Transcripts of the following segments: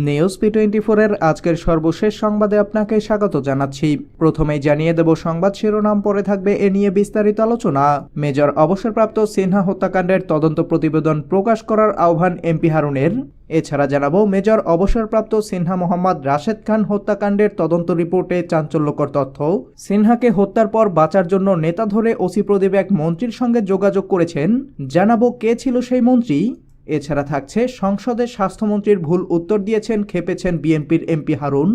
News P24 এর আজকের সর্বশেষ সংবাদে আপনাকে স্বাগত জানাচ্ছি। প্রথমেই জানিয়ে দেব সংবাদ শিরোনাম, পরে থাকবে এ নিয়ে বিস্তারিত আলোচনা। মেজর অবসরপ্রাপ্ত সিনহা হত্যাকাণ্ডের তদন্ত প্রতিবেদন প্রকাশ করার আহ্বান এমপি হারুনের। এছাড়া জানাবো মেজর অবসরপ্রাপ্ত সিনহা মোহাম্মদ রাশেদ খান হত্যাকাণ্ডের তদন্ত রিপোর্টে চাঞ্চল্যকর তথ্য। সিনহাকে হত্যার পর বাঁচার জন্য নেতা ধরে ওসি প্রদীপ এক মন্ত্রীর সঙ্গে যোগাযোগ করেছেন, জানাবো কে ছিল সেই মন্ত্রী। এছাড়া থাকছে সংসদে স্বাস্থ্যমন্ত্রীর ভুল উত্তর দিয়েছেন খেপেছেন বিএনপির এমপি হারুন।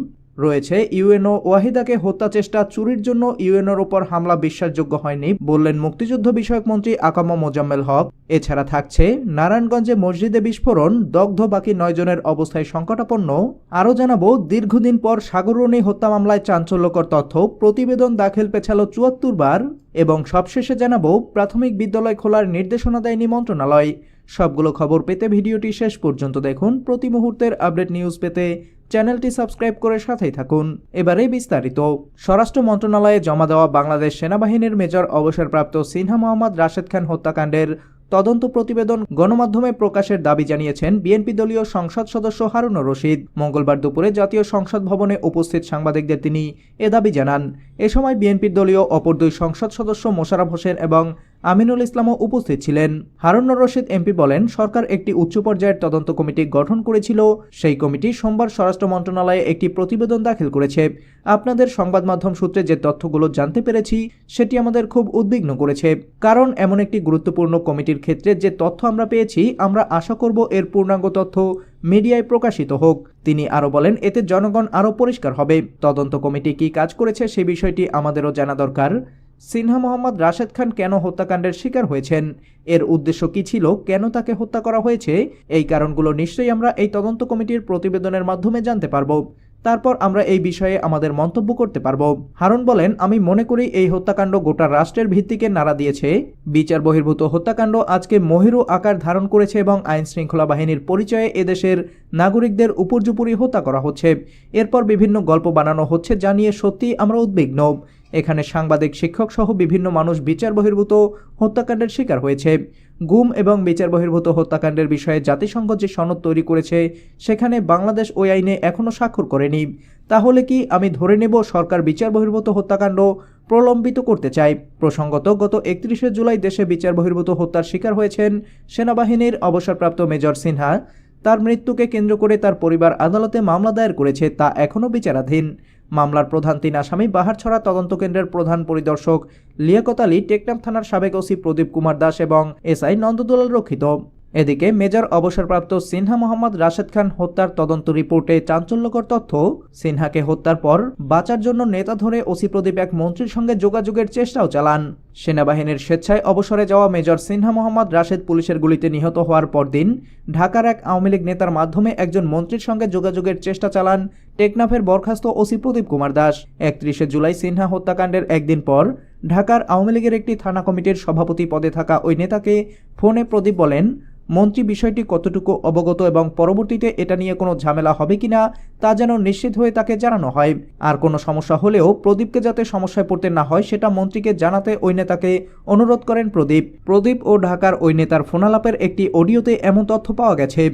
রয়েছে ইউএনও ওয়াহিদাকে হত্যা চেষ্টা চুরির জন্য ইউএনওর ওপর হামলা বিশ্বাসযোগ্য হয়নি বললেন মুক্তিযুদ্ধ বিষয়ক মন্ত্রী আকাম মোজাম্মেল হক। এছাড়া থাকছে নারায়ণগঞ্জে মসজিদে বিস্ফোরণ, দগ্ধ বাকি 9 জনের অবস্থায় সংকটাপন্ন। আরও জানাবো দীর্ঘদিন পর সাগররণী হত্যা মামলায় চাঞ্চল্যকর তথ্য, প্রতিবেদন দাখিল পেছালো 74 বার। এবং সবশেষে জানাবো প্রাথমিক বিদ্যালয় খোলার নির্দেশনা দেয়নি মন্ত্রণালয়। সবগুলো খবর পেতে ভিডিওটি শেষ পর্যন্ত দেখুন। প্রতি মুহূর্তের আপডেট নিউজ পেতে চ্যানেলটি সাবস্ক্রাইব করে সাথেই থাকুন। এবারে বিস্তারিত। স্বরাষ্ট্র মন্ত্রণালয়ে জমা দেওয়া বাংলাদেশ সেনাবাহিনীর মেজর অবসরপ্রাপ্ত সিনহা মোহাম্মদ রাশেদ খান হত্যাকাণ্ডের তদন্ত প্রতিবেদন গণমাধ্যমে প্রকাশের দাবি জানিয়েছেন বিএনপি দলীয় সংসদ সদস্য হারুনুর রশিদ। মঙ্গলবার দুপুরে জাতীয় সংসদ ভবনে উপস্থিত সাংবাদিকদের তিনি এ দাবি জানান। এ সময় বিএনপির দলীয় অপর 2 সংসদ সদস্য মোশাররফ হোসেন এবং আমিনুল ইসলামও উপস্থিত ছিলেন। হারুনুর রশিদ এমপি বলেন, সরকার একটি উচ্চ পর্যায়ের তদন্ত কমিটি গঠন করেছিল। সেই কমিটি সোমবার স্বরাষ্ট্র মন্ত্রণালয়ে একটি প্রতিবেদন দাখিল করেছে। আপনাদের সংবাদ মাধ্যম সূত্রে যে তথ্যগুলো জানতে পেরেছি সেটি আমাদের খুব উদ্বিগ্ন করেছে, কারণ এমন একটি গুরুত্বপূর্ণ কমিটির ক্ষেত্রে যে তথ্য আমরা পেয়েছি, আমরা আশা করব এর পূর্ণাঙ্গ তথ্য মিডিয়ায় প্রকাশিত হোক। তিনি আরও বলেন, এতে জনগণ আরও পরিষ্কার হবে। তদন্ত কমিটি কি কাজ করেছে সে বিষয়টি আমাদেরও জানা দরকার। সিনহা মোহাম্মদ রাশেদ খান কেন হত্যাকাণ্ডের শিকার হয়েছেন, এর উদ্দেশ্য কি ছিল, কেন তাকে হত্যা করা হয়েছে, এই কারণগুলো নিশ্চয়ই আমরা এই তদন্ত কমিটির প্রতিবেদনের মাধ্যমে জানতে পারব। তারপর আমরা এই বিষয়ে আমাদের মন্তব্য করতে পারব। হারুন বলেন, আমি মনে করি এই হত্যাকাণ্ড গোটা রাষ্ট্রের ভিত্তিকে নাড়া দিয়েছে। বিচার বহির্ভূত হত্যাকাণ্ড আজকে মহিরু আকার ধারণ করেছে এবং আইন শৃঙ্খলা বাহিনীর পরিচয়ে এদেশের নাগরিকদের উপর্যুপরি হত্যা করা হচ্ছে। এরপর বিভিন্ন গল্প বানানো হচ্ছে, যা নিয়ে সত্যিই আমরা উদ্বিগ্ন। এখানে সাংবাদিক, শিক্ষক সহ বিভিন্ন মানুষ বিচার বহির্ভূত হত্যাকাণ্ডের শিকার হয়েছে। গুম এবং বিচার বহির্ভূত হত্যাকাণ্ডের বিষয়ে জাতিসংঘ যে সনদ তৈরি করেছে সেখানে বাংলাদেশ ওই আইনে এখনও স্বাক্ষর করেনি। তাহলে কি আমি ধরে নেব সরকার বিচার বহির্ভূত হত্যাকাণ্ড প্রলম্বিত করতে চায়? প্রসঙ্গত, গত 31শে জুলাই দেশে বিচার বহির্ভূত হত্যার শিকার হয়েছেন সেনাবাহিনীর অবসরপ্রাপ্ত মেজর সিনহা। তার মৃত্যুকে কেন্দ্র করে তার পরিবার আদালতে মামলা দায়ের করেছে, তা এখনও বিচারাধীন। মামলার প্রধান 3 আসামি বাহারছড়া তদন্ত কেন্দ্রের প্রধান পরিদর্শক লিয়াকত আলী, টেকনাফ থানার সাবেক ওসি প্রদীপ কুমার দাস এবং এসআই নন্দদুলাল রক্ষিত। এদিকে মেজর অবসরপ্রাপ্ত সিনহা মোহাম্মদ রাশেদ খান হত্যার তদন্ত রিপোর্টে চাঞ্চল্যকর তথ্য। সিনহাকে হত্যার পর বাঁচার জন্য নেতা ধরে ওসি প্রদীপ এক মন্ত্রীর সঙ্গে যোগাযোগের চেষ্টাও চালান। সেনাবাহিনীর স্বেচ্ছায় অবসরে যাওয়া মেজর সিনহা মোহাম্মদ রাশেদ পুলিশের গুলিতে নিহত হওয়ার পরদিন ঢাকার এক আওয়ামী লীগ নেতার মাধ্যমে একজন মন্ত্রীর সঙ্গে যোগাযোগের চেষ্টা চালান টেকনাফের বরখাস্ত ওসি প্রদীপ কুমার দাস। 31শে জুলাই সিনহা হত্যাকাণ্ডের একদিন পর ঢাকার আওয়ামী লীগের একটি থানা কমিটির সভাপতি পদে থাকা ওই নেতাকে ফোনে প্রদীপ বলেন, মন্ত্রী বিষয়টি কতটুকু অবগত এবং পরবর্তীতে এটা নিয়ে কোনো ঝামেলা হবে কিনা তা যেন নিশ্চিত হয়ে তাকে জানানো হয়। আর কোনো সমস্যা হলেও প্রদীপকে যাতে সমস্যায় পড়তে না হয় সেটা মন্ত্রীকে জানাতে ওই নেতাকে অনুরোধ করেন প্রদীপ ও ঢাকার ওই নেতার ফোনালাপের একটি অডিওতে এমন তথ্য পাওয়া গেছে।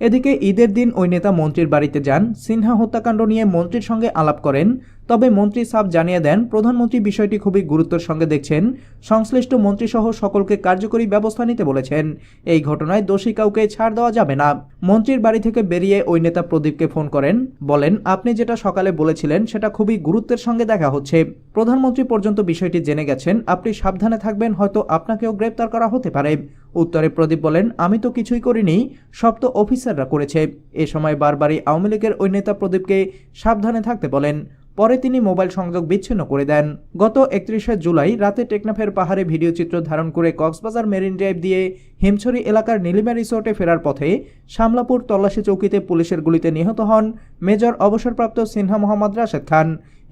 এদিকে ঈদের দিন ওই নেতা মন্ত্রীর বাড়িতে যান, সিনহা হত্যাকাণ্ড নিয়ে মন্ত্রীর সঙ্গে আলাপ করেন। তবে মন্ত্রী সাফ জানিয়ে দেন, প্রধানমন্ত্রী বিষয়টি খুবই গুরুত্বের সঙ্গে দেখছেন, সংশ্লিষ্ট মন্ত্রীসহ সকলকে কার্যকরী ব্যবস্থা নিতে বলেছেন। এই ঘটনায় দোষী কাউকে ছাড় দেওয়া যাবে না। মন্ত্রীর বাড়ি থেকে বেরিয়ে ওই নেতা প্রদীপকে ফোন করেন, বলেন, আপনি যেটা সকালে বলেছিলেন সেটা খুবই গুরুত্বের সঙ্গে দেখা হচ্ছে। প্রধানমন্ত্রী পর্যন্ত বিষয়টি জেনে গেছেন, আপনি সাবধানে থাকবেন, হয়তো আপনাকেও গ্রেপ্তার করা হতে পারে। উত্তরে প্রদীপ বলেন, আমি তো কিছুই করিনি, সব তো অফিসাররা করেছে। এ সময় বারবারই আওয়ামী লীগের ওই নেতা প্রদীপকে সাবধানে থাকতে বলেন। পরে তিনি মোবাইল সংযোগ বিচ্ছিন্ন করে দেন। গত 31শে জুলাই রাতে টেকনাফের পাহাড়ে ভিডিও চিত্র ধারণ করে কক্সবাজার মেরিন ড্রাইভ দিয়ে হিমছড়ি এলাকার নীলিমা রিসোর্টে ফেরার পথে শামলাপুর তল্লাশি চৌকিতে পুলিশের গুলিতে নিহত হন মেজর অবসরপ্রাপ্ত সিনহা মোহাম্মদ রাশেদ খান।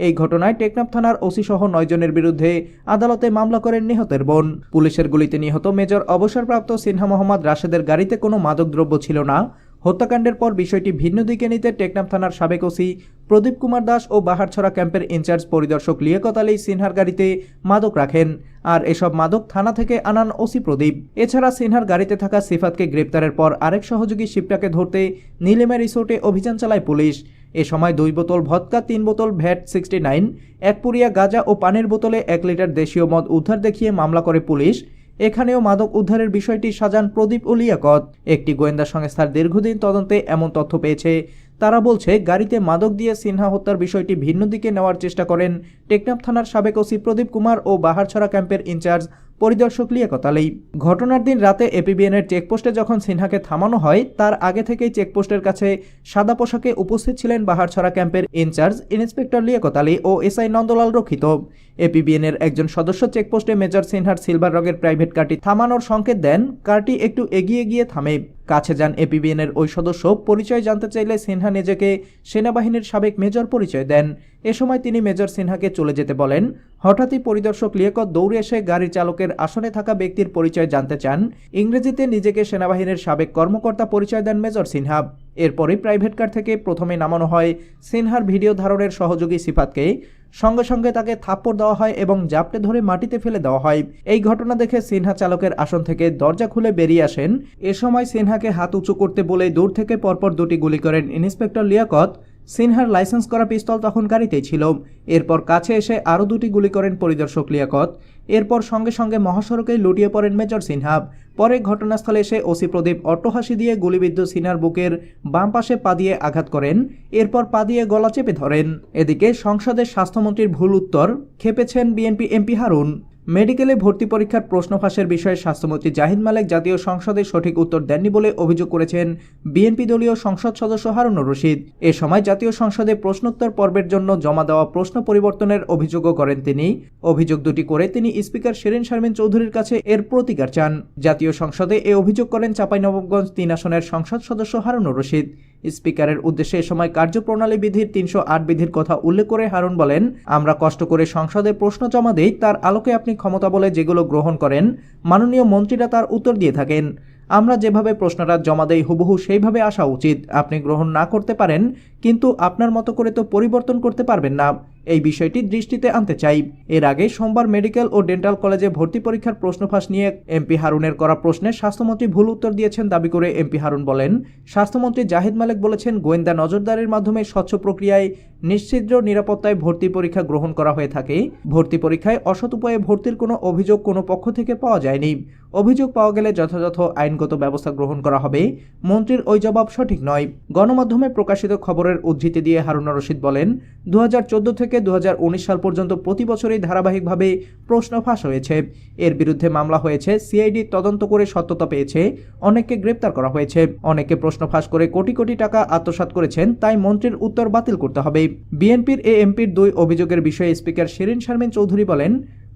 এই ঘটনায় টেকনাফ থানার ওসি সহ 9 জনের বিরুদ্ধে আদালতে মামলা করেন নিহতের বোন। পুলিশের গুলিতে নিহত মেজর অবসরপ্রাপ্ত সিনহা মোহাম্মদ রাশেদের গাড়িতে কোনো মাদকদ্রব্য ছিল না। হত্যাকাণ্ডের পর বিষয়টি ভিন্ন দিকে নিতে টেকনাফ থানার সাবেক ওসি প্রদীপ কুমার দাস ও বাহারছড়া ক্যাম্পের ইনচার্জ পরিদর্শক লিয়াকত আলী সিনহার গাড়িতে মাদক রাখেন, আর এসব মাদক থানা থেকে আনান ওসি প্রদীপ। এছাড়া সিনহার গাড়িতে থাকা সিফাতকে গ্রেপ্তারের পর আরেক সহযোগী শিবটাকে ধরতে নীলিমা রিসোর্টে অভিযান চালায় পুলিশ। এ সময় 2 বোতল ভদকা, 3 বোতল ভ্যাট 69, 1 পুরিয়া গাঁজা ও পানির বোতলে 1 লিটার দেশীয় মদ উদ্ধার দেখিয়ে মামলা করে পুলিশ। এখানেও মাদক উদ্ধারের বিষয়টি সাজান প্রদীপ ও লিয়াকত। একটি গোয়েন্দা সংস্থার দীর্ঘদিন তদন্তে এমন তথ্য পেয়েছে। তারা বলছে, গাড়িতে মাদক দিয়ে সিনহা হত্যার বিষয়টি ভিন্ন দিকে নেওয়ার চেষ্টা করেন টেকনাফ থানার সাবেক ওসি প্রদীপ কুমার ও বাহারছড়া ক্যাম্পের ইনচার্জ পরিদর্শক লিয়াকত আলী। ঘটনার দিন রাতে এপিবিএনের চেকপোস্টে যখন সিনহাকে থামানো হয়, তার আগে থেকেই চেকপোস্টের কাছে সাদা পোশাকে উপস্থিত ছিলেন বাহারছড়া ক্যাম্পের ইনচার্জ ইন্সপেক্টর লিয়াকত আলী ও এসআই নন্দলাল রক্ষিত। এপিবিএনের একজন সদস্য চেকপোস্টে মেজর সিনহার সিলভার রঙের প্রাইভেট কারটি থামানোর সংকেত দেন। কারটি একটু এগিয়ে গিয়ে থামে। কাছে যান এপিবিএনের ওই সদস্য। পরিচয় জানতে চাইলে সিনহা নিজেকে সেনাবাহিনীর সাবেক মেজর পরিচয় দেন। এ সময় তিনি মেজর সিনহাকে চলে যেতে বলেন। হঠাৎই পরিদর্শক লিয়াকত দৌড়ে এসে গাড়ির চালকের আসনে থাকা ব্যক্তির পরিচয় জানতে চান। ইংরেজিতে নিজেকে সেনাবাহিনীর সাবেক কর্মকর্তা পরিচয় দেন মেজর সিনহা। এরপরই প্রাইভেট কার থেকে প্রথমে নামানো হয় সিনহার ভিডিও ধারণের সহযোগী সিফাতকে। সঙ্গে সঙ্গে তাকে থাপ্পড় দেওয়া হয় এবং জাপটে ধরে মাটিতে ফেলে দেওয়া হয়। এই ঘটনা দেখে সিনহা চালকের আসন থেকে দরজা খুলে বেরিয়ে আসেন। এ সময় সিনহাকে হাত উঁচু করতে বলে দূর থেকে পরপর 2টি গুলি করেন ইন্সপেক্টর লিয়াকত। সিনহার লাইসেন্স করা পিস্তল তখন গাড়িতেই ছিল। এরপর কাছে এসে আরও 2টি গুলি করেন পরিদর্শক লিয়াকত। এরপর সঙ্গে সঙ্গে মহাসড়কেই লুটিয়ে পড়েন মেজর সিনহা। পরে ঘটনাস্থলে এসে ওসি প্রদীপ অট্টহাসি দিয়ে গুলিবিদ্ধ সিনহার বুকের বাম পাশে পা দিয়ে আঘাত করেন। এরপর পা দিয়ে গলা চেপে ধরেন। এদিকে সংসদের স্বাস্থ্যমন্ত্রীর ভুল উত্তর খেপেছেন বিএনপি এমপি হারুন। মেডিকেলে ভর্তি পরীক্ষার প্রশ্ন ফাঁসের বিষয়ে স্বাস্থ্যমন্ত্রী জাহিদ মালেক জাতীয় সংসদে সঠিক উত্তর দেননি বলে অভিযোগ করেছেন বিএনপি দলীয় সংসদ সদস্য হারুনুর রশিদ। এ সময় জাতীয় সংসদে প্রশ্নোত্তর পর্বের জন্য জমা দেওয়া প্রশ্ন পরিবর্তনের অভিযোগও করেন তিনি। অভিযোগ দুটি করে তিনি স্পিকার শিরীন শারমিন চৌধুরীর কাছে এর প্রতিকার চান। জাতীয় সংসদে এ অভিযোগ করেন চাঁপাইনবাবগঞ্জ 3 আসনের সংসদ সদস্য হারুনুর রশিদ। স্পিকারের উদ্দেশ্যে এ সময় কার্যপ্রণালী বিধির 308 বিধির কথা উল্লেখ করে হারুন বলেন, আমরা কষ্ট করে সংসদে প্রশ্ন জমা দেই, তার আলোকে আপনি ক্ষমতা বলে যেগুলো গ্রহণ করেন মাননীয় মন্ত্রীরা তার উত্তর দিয়ে থাকেন। আমরা যেভাবে প্রশ্নটা জমা দেই হুবহু সেইভাবে আসা উচিত। আপনি গ্রহণ না করতে পারেন, কিন্তু আপনার মতো করে তো পরিবর্তন করতে পারবেন না। এই বিষয়টি দৃষ্টিতে আনতে চাই। এর আগে সোমবার মেডিকেল ও ডেন্টাল কলেজে ভর্তি পরীক্ষার প্রশ্ন ফাঁস নিয়ে এমপি হারুনের করা প্রশ্নে স্বাস্থ্যমন্ত্রী ভুল উত্তর দিয়েছেন দাবি করে এমপি হারুন বলেন, স্বাস্থ্যমন্ত্রী জাহিদ মালেক বলেছেন, গোয়েন্দা নজরদারির মাধ্যমে স্বচ্ছ প্রক্রিয়ায় নিশ্চিদ্র নিরাপত্তায় ভর্তি পরীক্ষা গ্রহণ করা হয়ে থাকে। ভর্তি পরীক্ষায় অসৎ উপায়ে ভর্তির কোনো অভিযোগ কোনো পক্ষ থেকে পাওয়া যায়নি। অভিযোগ পাওয়া গেলে যথাযথ আইনগত ব্যবস্থা গ্রহণ করা হবে। মন্ত্রীর ওই জবাব সঠিক নয়। গণমাধ্যমে প্রকাশিত খবরের উদ্ধৃতি দিয়ে হারুনুর রশিদ বলেন, 2014 থেকে 2019 সাল পর্যন্ত প্রতি বছরই ধারাবাহিকভাবে প্রশ্ন ফাঁস হয়েছে। এর বিরুদ্ধে মামলা হয়েছে। সিআইডি তদন্ত করে সত্যতা পেয়েছে। অনেককে গ্রেপ্তার করা হয়েছে। অনেকে প্রশ্ন ফাঁস করে কোটি কোটি টাকা আত্মসাৎ করেছেন। তাই মন্ত্রীর উত্তর বাতিল করতে হবে। বিএনপির এমপির 2 অভিযোগের বিষয়ে স্পিকার শিরীন শারমিন চৌধুরী বলেন,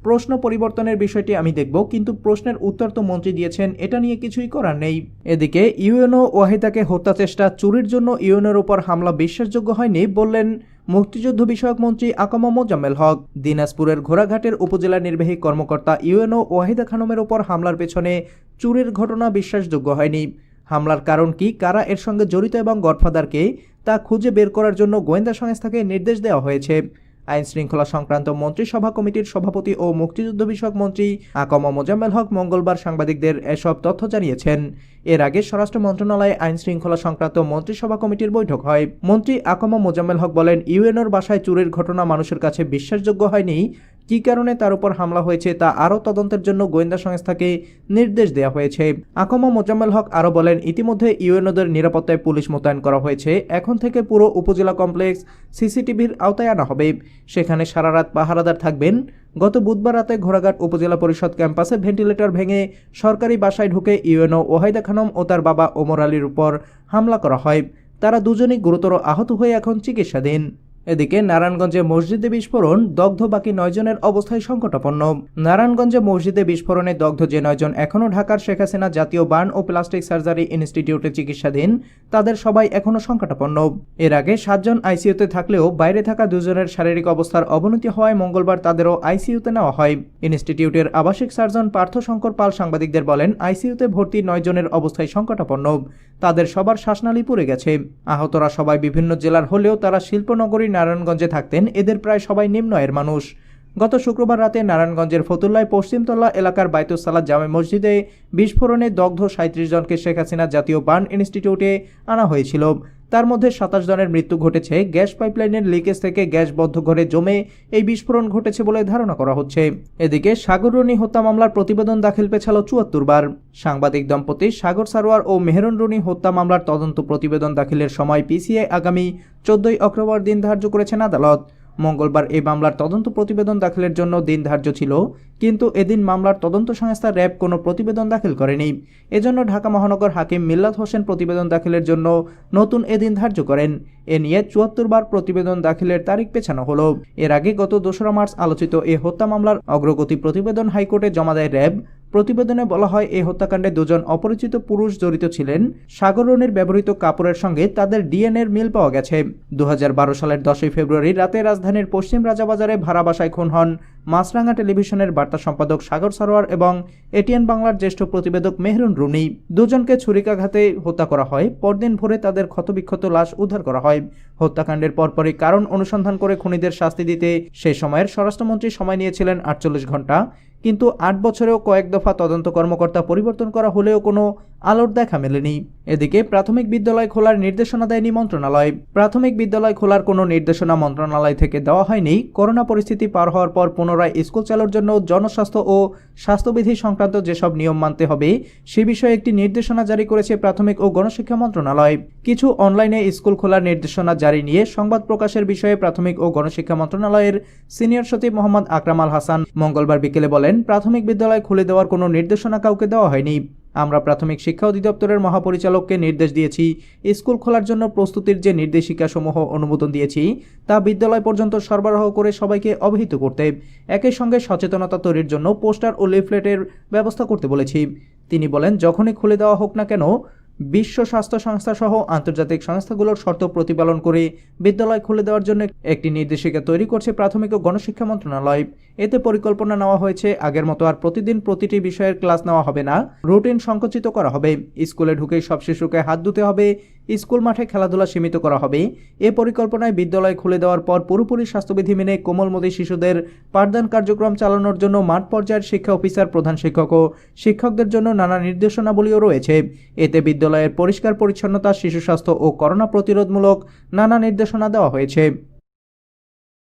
প্রশ্ন পরিবর্তনের বিষয়টি আমি দেখব, কিন্তু প্রশ্নের উত্তর তো মন্ত্রী দিয়েছেন, এটা নিয়ে কিছুই করার নেই। এদিকে ইউএনও ওয়াহিদাকে হত্যা চেষ্টা চুরির জন্য ইউএনওর উপর হামলা বিশ্বাসযোগ্য হয়নি বললেন মুক্তিযুদ্ধ বিষয়ক মন্ত্রী আকম মোজাম্মেল হক। দিনাজপুরের ঘোড়াঘাটের উপজেলা নির্বাহী কর্মকর্তা ইউএনও ওয়াহিদা খানমের উপর হামলার পেছনে চুরির ঘটনা বিশ্বাসযোগ্য হয়নি। হামলার কারণ কি, কারা এর সঙ্গে জড়িত এবং গডফাদারকে, তা খুঁজে বের করার জন্য গোয়েন্দা সংস্থাকে নির্দেশ দেওয়া হয়েছে। আইন শৃঙ্খলা সংক্রান্ত মন্ত্রিসভা কমিটির সভাপতি ও মুক্তিযুদ্ধ বিষয়ক মন্ত্রী আকম মোজাম্মেল হক মঙ্গলবার সাংবাদিকদের এসব তথ্য জানিয়েছেন। এর আগে স্বরাষ্ট্র মন্ত্রণালয়ে আইন শৃঙ্খলা সংক্রান্ত মন্ত্রিসভা কমিটির বৈঠক হয়। মন্ত্রী আকম মোজাম্মেল হক বলেন, ইউএনওর বাসায় চুরির ঘটনা মানুষের কাছে বিশ্বাসযোগ্য হয়নি। কী কারণে তার উপর হামলা হয়েছে তা আরও তদন্তের জন্য গোয়েন্দা সংস্থাকে নির্দেশ দেওয়া হয়েছে। আকম মোজাম্মেল হক আরও বলেন, ইতিমধ্যে ইউএনওদের নিরাপত্তায় পুলিশ মোতায়েন করা হয়েছে। এখন থেকে পুরো উপজেলা কমপ্লেক্স সিসিটিভির আওতায় আনা হবে। সেখানে সারা রাত পাহারাদার থাকবেন। গত বুধবার রাতে ঘোড়াঘাট উপজেলা পরিষদ ক্যাম্পাসে ভেন্টিলেটর ভেঙে সরকারি বাসায় ঢুকে ইউএনও ওয়াহিদা খানম ও তার বাবা ওমর আলীর উপর হামলা করা হয়। তারা দুজনেই গুরুতর আহত হয়ে এখন চিকিৎসাধীন। এদিকে নারায়ণগঞ্জে মসজিদে বিস্ফোরণ, দগ্ধ বাকি 9 জনের অবস্থায় সংকটাপন্ন। নারায়ণগঞ্জে মসজিদে বিস্ফোরণে দগ্ধ যে 9 জন এখনও ঢাকার শেখ হাসিনা জাতীয় বার্ন ও প্লাস্টিক সার্জারি ইনস্টিটিউটে চিকিৎসাধীন, তাদের সবাই এখনও সংকটাপন্ন। এর আগে 7 জন আইসিইউতে থাকলেও বাইরে থাকা 2 জনের শারীরিক অবস্থার অবনতি হওয়ায় মঙ্গলবার তাদেরও আইসিইউতে নেওয়া হয়। ইনস্টিটিউটের আবাসিক সার্জন পার্থ শঙ্কর পাল সাংবাদিকদের বলেন, আইসিইউতে ভর্তি 9 জনের অবস্থায় সংকটাপন্ন। তাদের সবার শ্বাসনালী পুড়ে গেছে। আহতরা সবাই বিভিন্ন জেলার হলেও তারা শিল্পনগরী নারায়ণগঞ্জে থাকতেন। এদের প্রায় সবাই নিম্ন আয়ের মানুষ। গত শুক্রবার রাতে নারায়ণগঞ্জের ফতুল্লায় পশ্চিমতলা এলাকার বাইতুস সালাত জামে মসজিদে বিস্ফোরণে দগ্ধ 37 জনকে শেখ হাসিনা জাতীয় বার্ন ইনস্টিটিউটে আনা হয়েছিল। তার মধ্যে 27 জনের মৃত্যু ঘটেছে। গ্যাস পাইপলাইনের লিকেজ থেকে গ্যাস বদ্ধ ঘরে জমে এই বিস্ফোরণ ঘটেছে বলে ধারণা করা হচ্ছে। এদিকে সাগর রুনি হত্যা মামলার প্রতিবেদন দাখিল পেছাল 74 বার। সাংবাদিক দম্পতি সাগর সারোয়ার ও মেহেরুন রুনি হত্যা মামলার তদন্ত প্রতিবেদন দাখিলের সময় পিসিআই আগামী 14 অক্টোবর দিন ধার্য করেছেন আদালত। মঙ্গলবার এই মামলার তদন্ত প্রতিবেদন দাখিলের জন্য দিন ধার্য ছিল, কিন্তু এদিন মামলার তদন্ত সংস্থা র্যাব কোনো প্রতিবেদন দাখিল করেনি। এজন্য ঢাকা মহানগর হাকিম মিল্লাত হোসেন প্রতিবেদন দাখিলের জন্য নতুন এদিন ধার্য করেন। এ নিয়ে 74 বার প্রতিবেদন দাখিলের তারিখ পেছানো হলো। এর আগে গত 2 মার্চ আলোচিত এই হত্যা মামলার অগ্রগতি প্রতিবেদন হাইকোর্টে জমা দেয় র্যাব। প্রতিবেদনে বলা হয়, এই হত্যাকাণ্ডে 2 জন অপরিচিত পুরুষ জড়িত ছিলেন। সাগর রুনির ব্যবহৃত কাপড়ের সঙ্গে তাদের ডিএনএর মিল পাওয়া গেছে। 2012 সালের 10 ফেব্রুয়ারি রাতে রাজধানীর পশ্চিম রাজাবাজারে ভাড়া বাসায় খুন হন মাছরাঙা টেলিভিশনের বার্তা সম্পাদক সাগর সারোয়ার এবং এটিএন বাংলার জ্যেষ্ঠ প্রতিবেদক মেহেরুন রুনি। 2 জনকে ছুরিকাঘাতে হত্যা করা হয়। পরদিন ভোরে তাদের ক্ষতবিক্ষত লাশ উদ্ধার করা হয়। হত্যাকাণ্ডের পরপরই কারণ অনুসন্ধান করে খুনিদের শাস্তি দিতে সেই সময়ের স্বরাষ্ট্রমন্ত্রী সময় নিয়েছিলেন 48 ঘন্টা। কিন্তু 8 বছরেও কয়েক দফা তদন্ত কর্মকর্তা পরিবর্তন করা হলেও কোনো আলোর দেখা মেলেনি। এদিকে প্রাথমিক বিদ্যালয় খোলার নির্দেশনা দেয়নি মন্ত্রণালয়। প্রাথমিক বিদ্যালয় খোলার কোনো নির্দেশনা মন্ত্রণালয় থেকে দেওয়া হয়নি। করোনা পরিস্থিতি পার হওয়ার পর পুনরায় স্কুল চালুর জন্য জনস্বাস্থ্য ও স্বাস্থ্যবিধি সংক্রান্ত যেসব নিয়ম মানতে হবে সে বিষয়ে একটি নির্দেশনা জারি করেছে প্রাথমিক ও গণশিক্ষা মন্ত্রণালয়। কিছু অনলাইনে স্কুল খোলার নির্দেশনা জারি নিয়ে সংবাদ প্রকাশের বিষয়ে প্রাথমিক ও গণশিক্ষা মন্ত্রণালয়ের সিনিয়র সচিব মোহাম্মদ আকরাম আল হাসান মঙ্গলবার বিকেলে বলেন, প্রাথমিক বিদ্যালয় খুলে দেওয়ার কোনো নির্দেশনা কাউকে দেওয়া হয়নি। আমরা প্রাথমিক শিক্ষা অধিদপ্তরের মহাপরিচালককে নির্দেশ দিয়েছি, স্কুল খোলার জন্য প্রস্তুতির যে নির্দেশিকাসমূহ অনুমোদন দিয়েছি তা বিদ্যালয় পর্যন্ত সরবরাহ করে সবাইকে অবহিত করতে, একই সঙ্গে সচেতনতা তৈরির জন্য পোস্টার ও লিফলেটের ব্যবস্থা করতে বলেছি। তিনি বলেন, যখনই খুলে দেওয়া হোক না কেন বিশ্ব স্বাস্থ্য সংস্থা সহ আন্তর্জাতিক সংস্থাগুলোর শর্ত প্রতিপালন করে বিদ্যালয় খুলে দেওয়ার জন্য একটি নির্দেশিকা তৈরি করছে প্রাথমিক ও গণশিক্ষা মন্ত্রণালয়। এতে পরিকল্পনা নেওয়া হয়েছে, আগের মতো আর প্রতিদিন প্রতিটি বিষয়ের ক্লাস নেওয়া হবে না, রুটিন সংকুচিত করা হবে। স্কুলে ঢুকেই সব শিশুকে হাত ধুতে হবে, স্কুল মাঠে খেলাধুলা সীমিত করা হবে। এ পরিকল্পনায় বিদ্যালয় খুলে দেওয়ার পর পুরোপুরি স্বাস্থ্যবিধি মেনে কোমলমতি শিশুদের পাঠদান কার্যক্রম চালানোর জন্য মাঠ পর্যায়ের শিক্ষা অফিসার, প্রধান শিক্ষক ও শিক্ষকদের জন্য নানা নির্দেশনাবলীও রয়েছে। এতে বিদ্যালয়ের পরিষ্কার পরিচ্ছন্নতা, শিশু স্বাস্থ্য ও করোনা প্রতিরোধমূলক নানা নির্দেশনা দেওয়া হয়েছে।